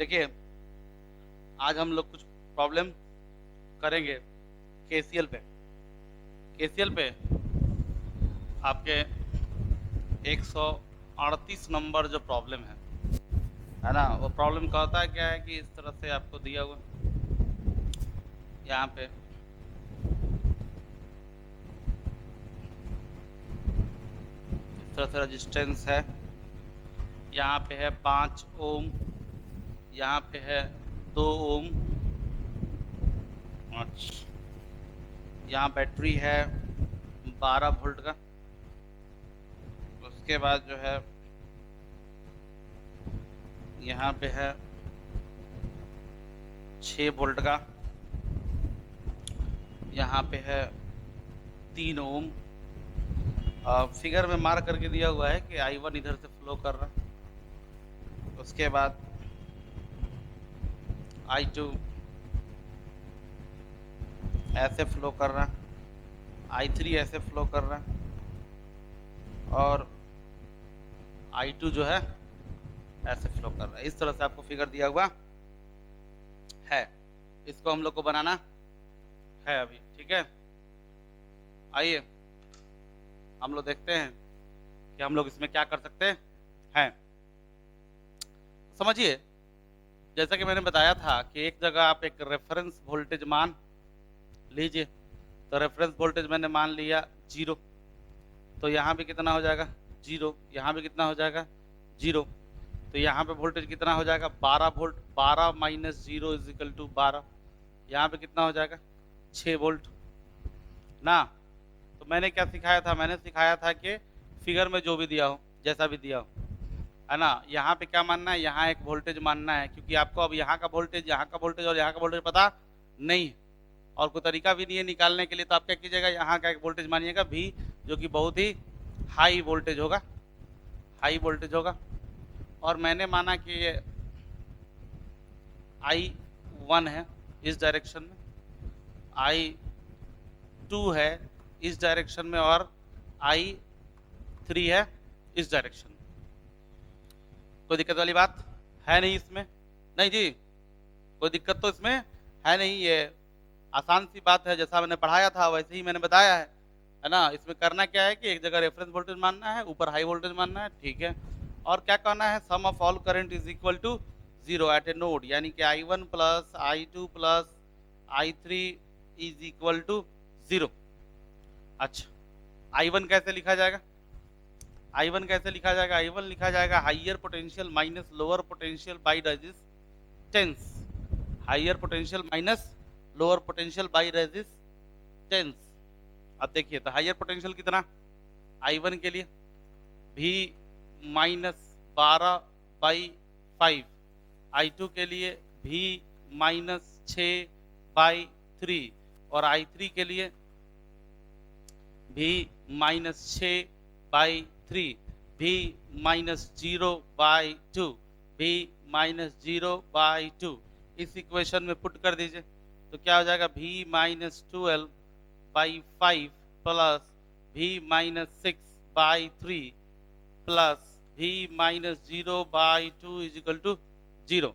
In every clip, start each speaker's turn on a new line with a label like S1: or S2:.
S1: देखिए, आज हम लोग कुछ प्रॉब्लम करेंगे केसीएल पे। केसीएल पे आपके 138 नंबर जो प्रॉब्लम है ना? वो प्रॉब्लम का होता है क्या है कि इस तरह से आपको दिया हुआ यहाँ पे इस तरह से रेजिस्टेंस है, यहाँ पे है 5 ओम, यहाँ पे है 2 ओम, अच्छा, यहाँ बैटरी है 12 वोल्ट का। उसके बाद जो है यहाँ पे है 6 वोल्ट का, यहाँ पे है 3 ओम। फिगर में मार्क करके दिया हुआ है कि I1 इधर से फ्लो कर रहा है। उसके बाद I2 ऐसे फ्लो कर रहा है, I3 ऐसे फ्लो कर रहा है, और I2 जो है ऐसे फ्लो कर रहा है। इस तरह से आपको फिगर दिया हुआ है। इसको हम लोग को बनाना है अभी, ठीक है। आइए हम लोग देखते हैं कि हम लोग इसमें क्या कर सकते हैं। समझिए, जैसा कि मैंने बताया था कि एक जगह आप एक रेफरेंस वोल्टेज मान लीजिए। तो रेफरेंस वोल्टेज मैंने मान लिया 0, तो यहाँ पे कितना हो जाएगा 0, यहाँ पे कितना हो जाएगा 0, तो यहाँ पे वोल्टेज कितना हो जाएगा 12 volt. 12 minus 0 is equal to 12, यहाँ पे कितना हो जाएगा 6 वोल्ट ना। तो मैंने क्या सिखाया था? मैंने सिखाया था कि फिगर में जो भी दिया हो, जैसा भी दिया हो, है ना, यहाँ पे क्या मानना है, यहाँ एक वोल्टेज मानना है, क्योंकि आपको अब यहाँ का वोल्टेज, यहाँ का वोल्टेज और यहाँ का वोल्टेज पता नहीं है और कोई तरीका भी नहीं है निकालने के लिए। तो आप क्या कीजिएगा, यहाँ का एक वोल्टेज मानिएगा V, जो कि बहुत ही हाई वोल्टेज होगा, हाई वोल्टेज होगा। और मैंने माना कि ये I1 है इस डायरेक्शन में, I2 है इस डायरेक्शन में, और I3 है इस डायरेक्शन में। कोई दिक्कत वाली बात है नहीं इसमें? नहीं जी, कोई दिक्कत तो इसमें है नहीं। ये आसान सी बात है, जैसा मैंने पढ़ाया था वैसे ही मैंने बताया है ना। इसमें करना क्या है कि एक जगह रेफरेंस वोल्टेज मानना है, ऊपर हाई वोल्टेज मानना है, ठीक है। और क्या कहना है, sum of all current is equal to 0 at a node, यानी कि I1 plus I2 plus I3 is equal to 0। अच्छा, I1 कैसे लिखा जाएगा? I1 कैसे लिखा जाएगा? I1 लिखा जाएगा higher potential minus lower potential by resistance. Higher potential minus lower potential by resistance. अब देखिए, तो हाइयर पोटेंशियल कितना I1 के लिए V माइनस 12 बाई 5, I2 के लिए V माइनस 6 बाई 3, और I3 के लिए V minus 6 by 3, V minus 0 by 2, V minus 0 by 2। इस इक्वेशन में पुट कर दीजिए, तो क्या हो जाएगा V minus 12 by 5 plus V minus 6 by 3 plus V minus 0 by 2 is equal to 0।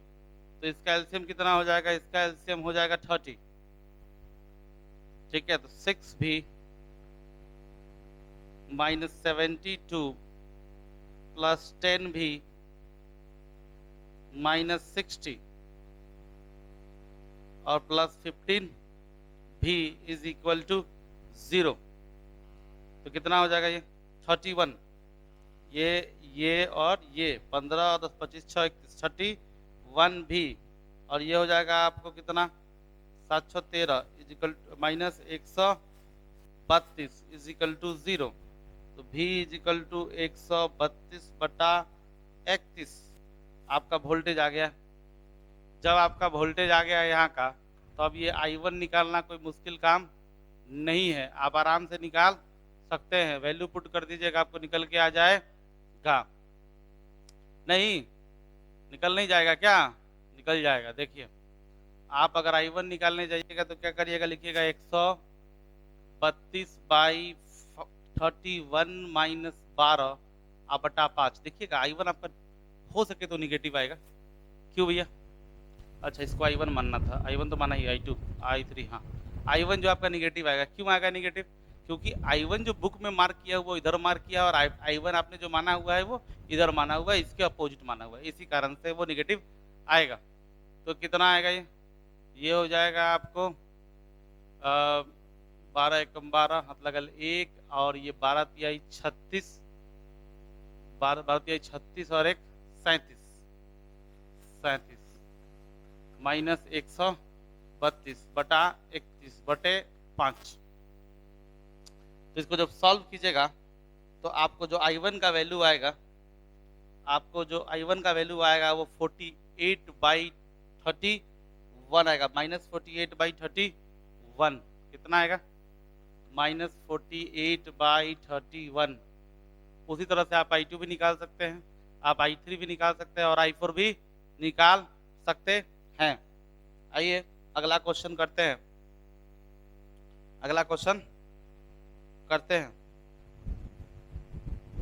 S1: तो इसका एलसीएम कितना हो जाएगा? इसका एलसीएम हो जाएगा 30, ठीक है। तो 6V minus 72 plus 10V minus 60 और plus 15V is equal to 0। तो कितना हो जाएगा? ये 31, ये और ये 15 और 10 25 6 31, 31V, और ये हो जाएगा आपको कितना 713 is equal minus 132 is equal to 0। तो V इज इक्वल टू 132 बटा 31 आपका वोल्टेज आ गया। जब आपका वोल्टेज आ गया यहाँ का, तो अब ये I1 निकालना कोई मुश्किल काम नहीं है, आप आराम से निकाल सकते हैं। वैल्यू पुट कर दीजिएगा, आपको निकल के आ जाएगा। नहीं निकल नहीं जाएगा क्या? निकल जाएगा। देखिए, आप अगर I1 निकालने जाइएगा तो क्या करिएगा, लिखिएगा 132 बाई 31 माइनस 12 आप बटा 5। देखिएगा I1 आपका हो सके तो निगेटिव आएगा। क्यों भैया? अच्छा, इसको I1 मानना था, I1 तो माना ही, I2, I3, हाँ। I1 जो आपका निगेटिव आएगा, क्यों आएगा निगेटिव? क्योंकि I1 जो बुक में मार्क किया वो इधर मार्क किया और I1 आपने जो माना हुआ है वो इधर माना हुआ है, इसके अपोजिट माना हुआ है, इसी कारण से वो निगेटिव आएगा। तो कितना आएगा ये? ये हो जाएगा आपको 12 एकम 12, हाथ लगा 1, और ये 12 तिहाई 36, 12 तिहाई 36 और 1 37, 37 माइनस 132 बटा 31 बटे 5। तो इसको जब सॉल्व कीजिएगा तो आपको जो I1 का वैल्यू आएगा, आपको जो I1 का वैल्यू आएगा वो 48/31 आएगा, -48/31। कितना आएगा? -48/31। उसी तरह से आप I2 भी निकाल सकते हैं, आप I3 भी निकाल सकते हैं और I4 भी निकाल सकते हैं। आइए अगला क्वेश्चन करते हैं, अगला क्वेश्चन करते हैं।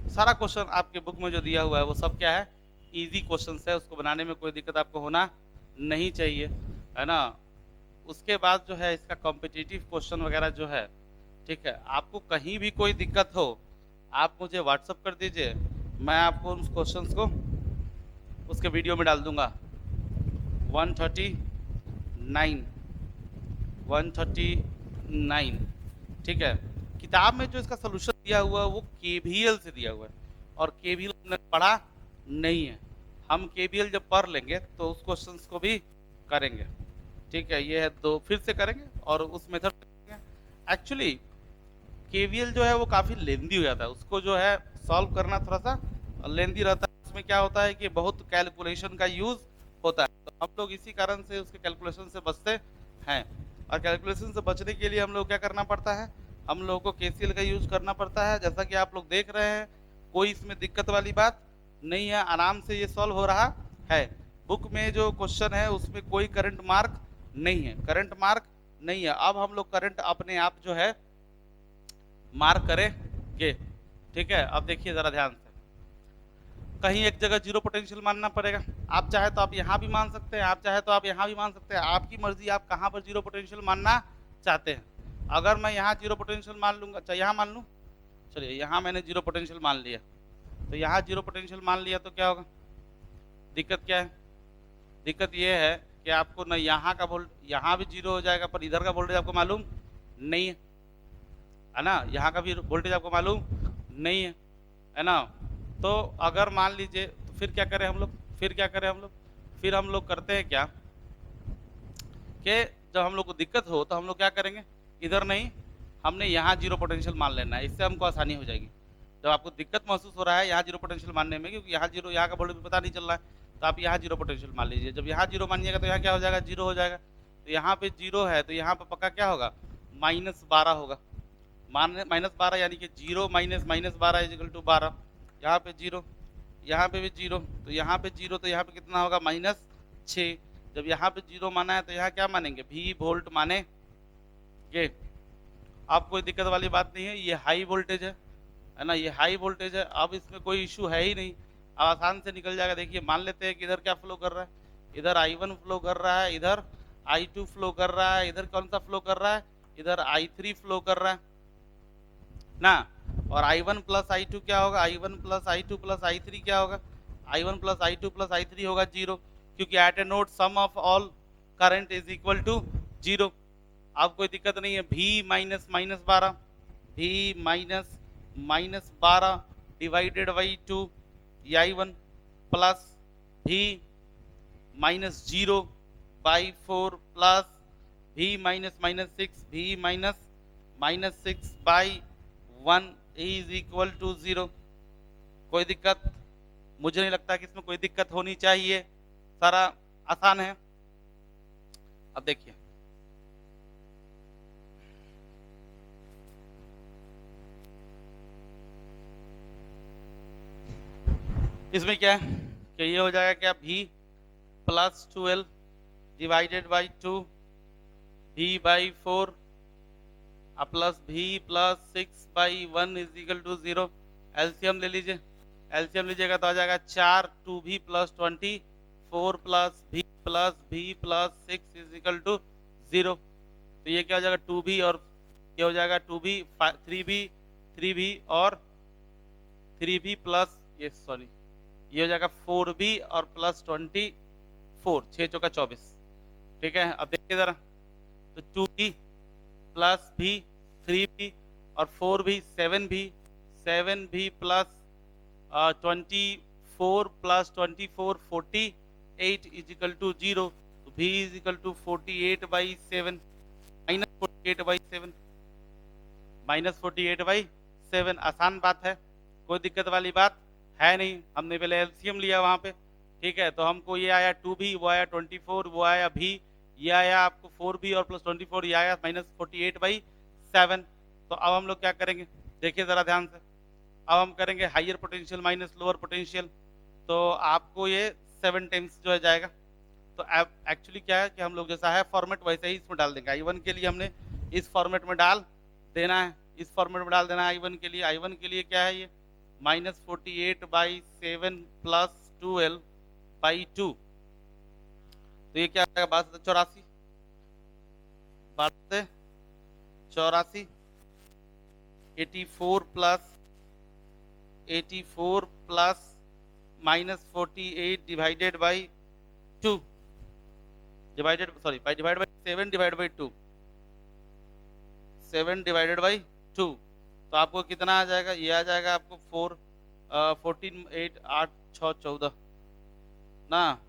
S1: सारा क्वेश्चन आपके बुक में जो दिया हुआ है वो सब क्या है? इजी क्वेश्चन है, उसको बनाने में कोई दिक्कत आपको होना नहीं चाहिए, है ना। उसके बाद जो है इसका कॉम्पिटिटिव क्वेश्चन वगैरह जो है, ठीक है, आपको कहीं भी कोई दिक्कत हो आप मुझे व्हाट्सअप कर दीजिए, मैं आपको उन क्वेश्चंस को उसके वीडियो में डाल दूंगा। 139, ठीक है। किताब में जो इसका सोल्यूशन दिया हुआ है वो KVL से दिया हुआ है और KVL हमने पढ़ा नहीं है। हम KVL जब पढ़ लेंगे तो उस क्वेश्चंस को भी करेंगे, ठीक है। ये है दो, फिर से करेंगे और उस मेथड करेंगे। एक्चुअली KVL जो है वो काफ़ी लेंदी हो जाता है, उसको जो है सॉल्व करना थोड़ा सा लेंदी रहता है। उसमें क्या होता है कि बहुत कैलकुलेशन का यूज़ होता है, तो हम लोग इसी कारण से उसके कैलकुलेशन से बचते हैं। और कैलकुलेशन से बचने के लिए हम लोग क्या करना पड़ता है? हम लोगों को KCL का यूज़ करना पड़ता है। जैसा कि आप लोग देख रहे हैं, कोई इसमें दिक्कत वाली बात नहीं है, आराम से ये सॉल्व हो रहा है। बुक में जो क्वेश्चन है उसमें कोई करंट मार्क नहीं है, करंट मार्क नहीं है। अब हम लोग करंट अपने आप जो है मार्क करेंगे, ठीक है। अब देखिए ज़रा ध्यान से, कहीं एक जगह जीरो पोटेंशियल मानना पड़ेगा। आप चाहे तो आप यहाँ भी मान सकते हैं, आप चाहे तो आप यहाँ भी मान सकते हैं, आपकी मर्जी, आप कहाँ पर जीरो पोटेंशियल मानना चाहते हैं। अगर मैं यहाँ जीरो पोटेंशियल मान लूँगा, अच्छा यहाँ मान लूँ, चलिए यहाँ मैंने जीरो पोटेंशियल मान लिया, तो यहाँ जीरो पोटेंशियल मान लिया तो क्या होगा? दिक्कत क्या है? दिक्कत ये है कि आपको न यहाँ का वोल्ट, यहाँ भी जीरो हो जाएगा पर इधर का वोल्टेज आपको मालूम नहीं है ना, यहाँ का भी वोल्टेज आपको मालूम नहीं है ना। तो अगर मान लीजिए, तो फिर क्या करें हम लोग, फिर हम लोग करते हैं क्या कि जब हम लोग को दिक्कत हो तो हम लोग क्या करेंगे, इधर नहीं, हमने यहाँ जीरो पोटेंशियल मान लेना है, इससे हमको आसानी हो जाएगी। जब आपको दिक्कत महसूस हो रहा है यहाँ जीरो पोटेंशियल मानने में, क्योंकि यहाँ जीरो, यहाँ का वोल्टेज पता नहीं चल रहा है, तो आप यहाँ जीरो पोटेंशियल मान लीजिए। जब यहाँ जीरो मानिएगा तो यहाँ क्या हो जाएगा? जीरो हो जाएगा। तो यहाँ पे जीरो है तो यहाँ पे पक्का क्या होगा? -12 होगा। -12 यानी कि zero minus -12 is equal to 12। यहाँ पे जीरो, यहाँ पे भी जीरो, तो यहाँ पे जीरो, तो यहाँ पे कितना होगा? -6। जब यहाँ पे जीरो माना है तो यहाँ क्या मानेंगे? V वोल्ट मानेंगे। अब कोई दिक्कत वाली बात नहीं है, ये हाई वोल्टेज है ना, ये हाई वोल्टेज है। अब इसमें कोई इशू है ही नहीं, अब आसान से निकल जाएगा। देखिए मान लेते हैं कि इधर क्या फ्लो कर रहा है, इधर I1 फ्लो कर रहा है, इधर I2 फ्लो कर रहा है, इधर कौन सा फ्लो कर रहा है? इधर I3 फ्लो कर रहा है ना। और I1 प्लस I2 क्या होगा? I1 plus I2 plus I3 क्या होगा? I1 plus I2 plus I3 होगा 0, क्योंकि at a node sum of all current is equal to 0। अब कोई दिक्कत नहीं है। V minus -12, V minus -12 divided by 2 I1 plus V minus 0 by 4 plus V minus -6, V -6 by 1 is equal to 0। कोई दिक्कत? मुझे नहीं लगता कि इसमें कोई दिक्कत होनी चाहिए, सारा आसान है। अब देखिए इसमें क्या है कि ये हो जाएगा क्या? V plus 12 divided by 2 V by 4 plus V plus 6 by 1 is equal to 0। LCM ले लीजिए, एलसीएम लीजिएगा तो आ जाएगा 4 2V plus 20, 4 plus V plus भी प्लस 6 इज इक्वल टू 0। तो ये क्या हो जाएगा 2b और क्या हो जाएगा 2b 3b और 3b प्लस ये सॉरी ये हो जाएगा 4b और प्लस 24 6 चौका 24। ठीक है, अब देखिए जरा तो 2b प्लस भी 3b और 4b 7b plus 24 plus 24 48 is equal to 0। तो v is equal to 48/7 minus 48/7। आसान बात है, कोई दिक्कत वाली बात है नहीं। हमने पहले एलसीएम लिया वहां पे। ठीक है, तो हमको ये आया 2b, वो आया 24, वो आया भी, ये आया आपको 4b और प्लस 24, ये आया माइनस 48/7। तो अब हम लोग क्या करेंगे, देखिए जरा ध्यान से। अब हम करेंगे higher potential minus lower potential. तो आपको ये 7 टाइम्स जो है जाएगा। तो अब एक्चुअली क्या है कि हम लोग जैसा है फॉर्मेट वैसे ही इसमें डाल देंगे। I1 के लिए हमने इस फॉर्मेट में डाल देना है, इस फॉर्मेट में डाल देना है I1 के लिए। I1 के लिए क्या है ये माइनस 48/7 प्लस 12/2। तो ये क्या आएगा 12 से 84 84 plus minus 48 divided by 2 divided by 7 divided by 2 7 divided by 2। तो आपको कितना आ जाएगा, ये आ जाएगा आपको 14 8 8 6 14 ना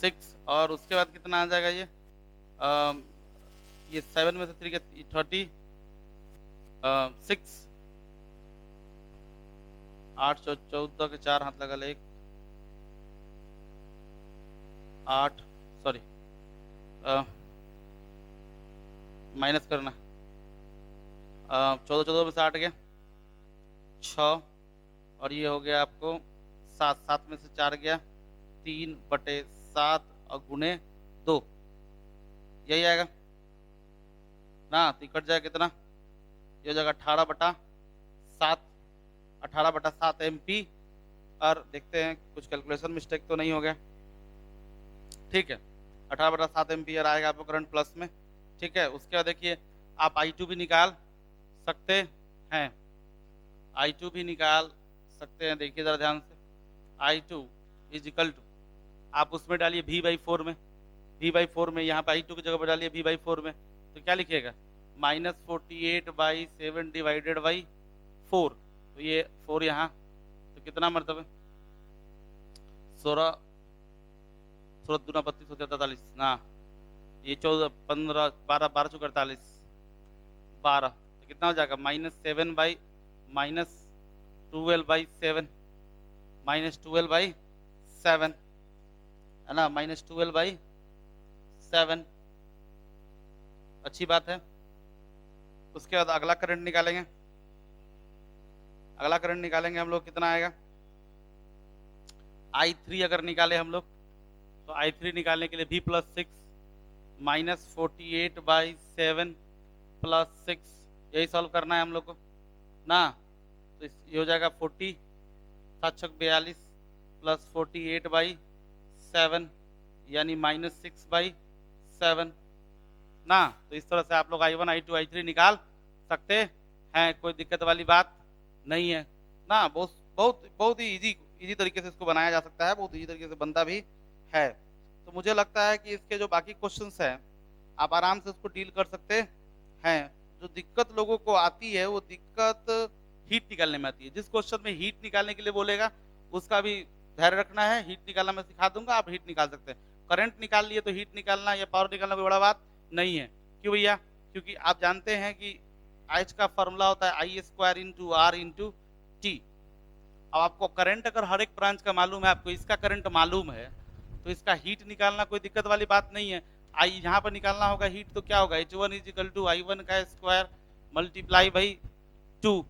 S1: 6 और उसके बाद कितना आ जाएगा ये 7 में से 3 के 36 8 14 के 4 हाथ लगा ले 8 सॉरी माइनस करना 14 में से 8 गया 6 और ये हो गया आपको 7 में से 4 गया 3/7 और गुने 2 यही आएगा ना। तो कट जाएगा कितना, ये हो जाएगा 18/7 MP। और देखते हैं कुछ कैलकुलेशन मिस्टेक तो नहीं हो गया। ठीक है, 18/7 एम्पियर आएगा आपको करंट प्लस में। ठीक है, उसके बाद देखिए आप I2 भी निकाल सकते हैं, I2 भी निकाल सकते हैं। देखिए जरा ध्यान से, I2 इज इक्वल टू आप उसमें डालिए V/4 में, V/4 में यहाँ पे I2 की जगह पर डालिए V/4 में। तो क्या लिखिएगा माइनस 48/7 डिवाइडेड बाई 4। तो ये 4 यहाँ तो कितना मतलब 16 दूना 32 होता 43 ना, ये 14 15 12 12 चौका 48 12। तो कितना हो जाएगा -7 बाई -12/7 -12/7 है ना, -12/7। अच्छी बात है। उसके बाद अगला करंट निकालेंगे। अगला करंट निकालेंगे हम लोग, कितना आएगा I3 अगर निकाले हम लोग तो I3 निकालने के लिए V + 6 -48/7 + 6 यही सॉल्व करना है हम लोग को ना। तो ये हो जाएगा 40 7 6 42 प्लस 48/7 यानी -6/7 ना। तो इस तरह से आप लोग I1 I2 I3 निकाल सकते हैं, कोई दिक्कत वाली बात नहीं है ना। बहुत ही इजी तरीके से इसको बनाया जा सकता है, बहुत इजी तरीके से बनता भी है। तो मुझे लगता है कि इसके जो बाकी क्वेश्चंस हैं आप आराम से उसको डील कर सकते हैं। जो दिक्कत लोगों को आती है वो दिक्कत हीट निकालने में आती है। जिस क्वेश्चन में हीट निकालने के लिए बोलेगा उसका भी धैर्य रखना है। हीट निकालना मैं सिखा दूंगा, आप हीट निकाल सकते हैं। करंट निकाल लिए तो हीट निकालना या पावर निकालना कोई बड़ा बात नहीं है। क्यों भैया, क्योंकि आप जानते हैं कि H का फॉर्मूला होता है I² × R × T। अब आपको करंट अगर हर एक ब्रांच का मालूम है, आपको इसका करंट मालूम है, तो इसका हीट निकालना कोई दिक्कत वाली बात नहीं है। यहाँ पर निकालना होगा हीट, तो क्या होगा H1 = I1 का स्क्वायर मल्टीप्लाई बाई 2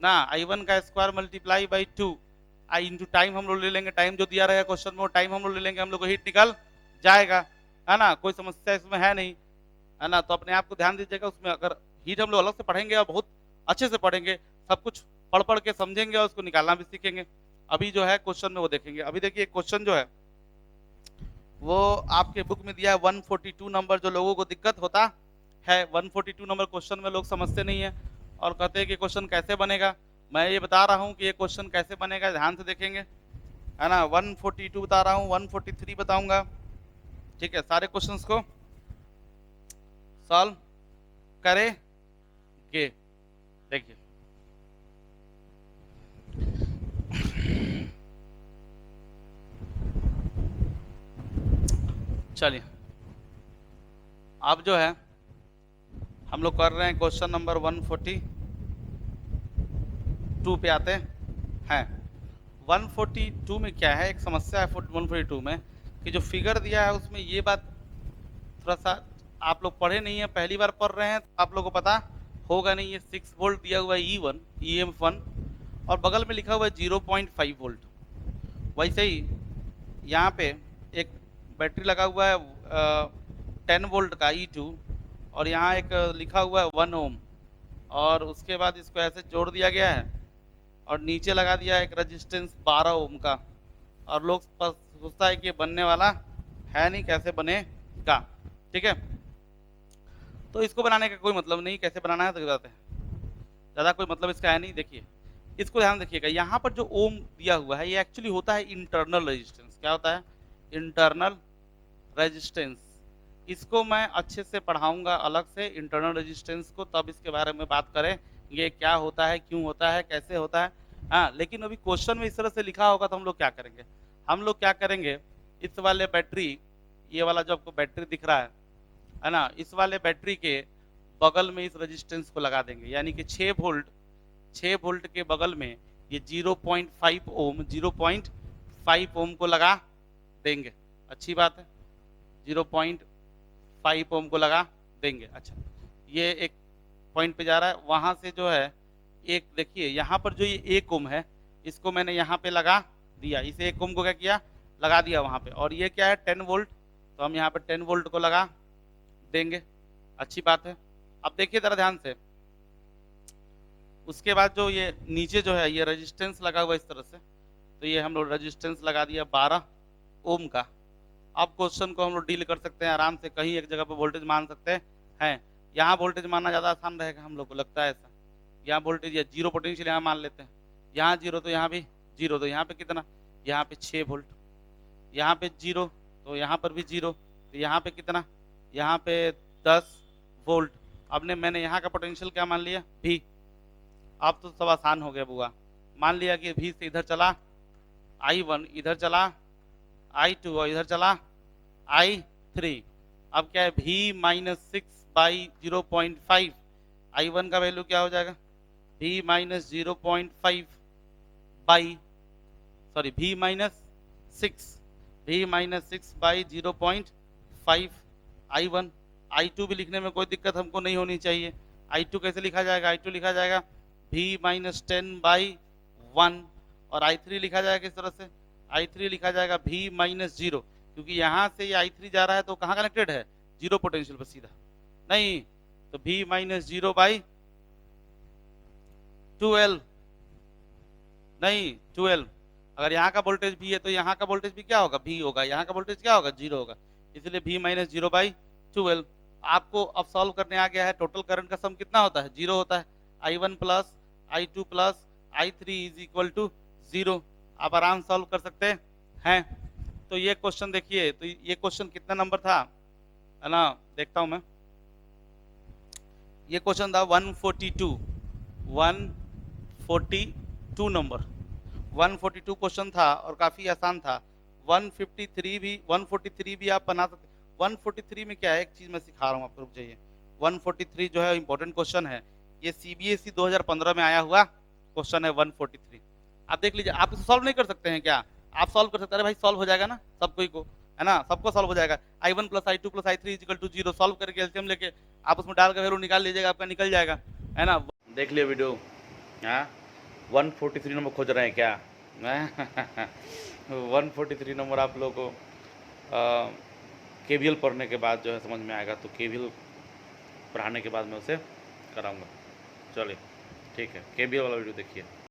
S1: ना, I1 का square multiply by 2 into time हम लोग ले लेंगे। टाइम जो दिया रहेगा क्वेश्चन में वो टाइम हम लोग ले लेंगे, हम लोग को हीट निकल जाएगा, है ना। कोई समस्या इसमें है नहीं, है ना। तो अपने आप को ध्यान दीजिएगा, उसमें अगर हीट हम लोग अलग से पढ़ेंगे और बहुत अच्छे से पढ़ेंगे, सब कुछ पढ़ के समझेंगे और उसको निकालना भी सीखेंगे। अभी जो है क्वेश्चन में वो देखेंगे। अभी देखिए क्वेश्चन जो है वो आपके बुक में दिया है 142 नंबर। जो लोगों को दिक्कत होता है 142 नंबर क्वेश्चन में लोग समझते नहीं है और कहते हैं कि क्वेश्चन कैसे बनेगा। मैं ये बता रहा हूँ कि ये क्वेश्चन कैसे बनेगा, ध्यान से देखेंगे, है ना। 142 बता रहा हूँ, 143 बताऊंगा, ठीक है। सारे क्वेश्चंस को सॉल्व करेंगे। देखिए चलिए अब जो है हम लोग कर रहे हैं क्वेश्चन नंबर 142 पे आते हैं। 142 में क्या है, एक समस्या है 142 में कि जो फिगर दिया है उसमें ये बात थोड़ा सा आप लोग पढ़े नहीं है, पहली बार पढ़ रहे हैं तो आप लोगों को पता होगा नहीं। ये 6 वोल्ट दिया हुआ है E1 EM1 और बगल में लिखा हुआ है 0.5 वोल्ट। वैसे ही यहाँ पे एक बैटरी लगा हुआ है 10 वोल्ट का E2 और यहाँ एक लिखा हुआ है 1 ओम और उसके बाद इसको ऐसे जोड़ दिया गया है और नीचे लगा दिया है एक रजिस्टेंस 12 ओम का। और लोग सोचता है कि ये बनने वाला है नहीं, कैसे बनेगा, ठीक है। तो इसको बनाने का कोई मतलब नहीं, कैसे बनाना है तो बताते हैं, ज़्यादा कोई मतलब इसका है नहीं। देखिए इसको ध्यान रखिएगा, यहाँ पर जो ओम दिया हुआ है ये एक्चुअली होता है इंटरनल रेजिस्टेंस। क्या होता है? Internal resistance. इसको मैं अच्छे से पढ़ाऊंगा अलग से इंटरनल रेजिस्टेंस को, तब इसके बारे में बात करें ये क्या होता है, क्यों होता है, कैसे होता है। हाँ, लेकिन अभी क्वेश्चन में इस तरह से लिखा होगा तो हम लोग क्या करेंगे, हम लोग क्या करेंगे, इस वाले बैटरी, ये वाला जो आपको बैटरी दिख रहा है ना, इस वाले बैटरी के बगल में इस रेजिस्टेंस को लगा देंगे। यानी कि 6 वोल्ट के बगल में ये 0.5 ओम 0.5 ओम को लगा देंगे। अच्छी बात है, 0.5 ओम को लगा देंगे। अच्छा, ये एक पॉइंट पे जा रहा है। वहां से जो है एक देखिए यहाँ पर जो ये 1 ओम है इसको मैंने यहाँ पे लगा दिया, इस 1 ओम को क्या किया, लगा दिया वहां पे। और ये क्या है 10 वोल्ट, तो हम यहाँ पे 10 वोल्ट को लगा देंगे। अच्छी बात है। अब देखिए जरा ध्यान से, उसके बाद जो ये नीचे जो है ये रेजिस्टेंस लगा हुआ इस तरह से, तो ये हम लोग रेजिस्टेंस लगा दिया 12 ओम का। अब क्वेश्चन को हम लोग डील कर सकते हैं आराम से, कहीं एक जगह पे वोल्टेज मान सकते हैं। यहाँ वोल्टेज मानना ज़्यादा आसान रहेगा, हम लोग को लगता है ऐसा। यहाँ वोल्टेज या जीरो पोटेंशियल यहाँ मान लेते हैं, यहाँ जीरो तो यहाँ भी जीरो, तो यहाँ पे कितना, यहाँ पे 6 वोल्ट, यहाँ पे जीरो तो यहाँ पर भी जीरो, तो यहाँ पे कितना, यहाँ पे 10 वोल्ट। अब मैंने यहाँ का पोटेंशियल क्या मान लिया, भी। अब तो सब आसान हो गया बुआ, मान लिया कि भी से इधर चला I1, इधर चला I2 और इधर चला I3। अब क्या है, V माइनस 6/0.5, I1 का वैल्यू क्या हो जाएगा, V minus 0.5 by V minus 6/0.5 I1। I2 भी लिखने में कोई दिक्कत हमको नहीं होनी चाहिए। I2 कैसे लिखा जाएगा, I2 लिखा जाएगा V माइनस 10/1 और I3 लिखा जाएगा किस तरह से, I3 लिखा जाएगा V माइनस 0, क्योंकि यहाँ से ये I3 जा रहा है तो कहाँ कनेक्टेड है, जीरो पोटेंशियल पर सीधा, नहीं तो V माइनस 0/12, नहीं 12। अगर यहाँ का वोल्टेज भी है तो यहाँ का वोल्टेज भी क्या होगा, V होगा, यहाँ का वोल्टेज क्या होगा, 0 होगा, इसलिए V माइनस 0/12। आपको अब सॉल्व करने आ गया है, टोटल करंट का सम कितना होता है, 0 होता है। I1 plus I2 plus I3 is equal to 0। आप आराम सॉल्व कर सकते हैं। तो ये क्वेश्चन देखिए, तो ये क्वेश्चन कितना नंबर था, है ना, देखता हूं मैं। ये क्वेश्चन था 142 नंबर, 142 क्वेश्चन था और काफी आसान था। 143 भी आप बना सकते। 143 में क्या है, एक चीज मैं सिखा रहा हूँ आपको, रुक जाइए। 143 जो है इंपॉर्टेंट क्वेश्चन है, ये CBSE 2015 में आया हुआ क्वेश्चन है 143। आप देख लीजिए, आप इसे सॉल्व नहीं कर सकते हैं क्या, आप सॉल्व कर सकते हैं, अरे भाई सॉल्व हो जाएगा ना सब कोई को, है ना, सबको सॉल्व हो जाएगा। I1 plus I2 plus I3 equal to 0 solve करके एलसीएम लेके आप उसमें डाल कर वैल्यू निकाल लीजिएगा, आपका निकल जाएगा, है ना। देख लिया वीडियो, हाँ 143 नंबर खोज रहे हैं क्या 143 नंबर आप लोग को KVL पढ़ने के बाद जो है समझ में आएगा, तो KVL पढ़ाने के बाद मैं उसे कराऊंगा। चलिए ठीक है, KVL वाला वीडियो देखिए।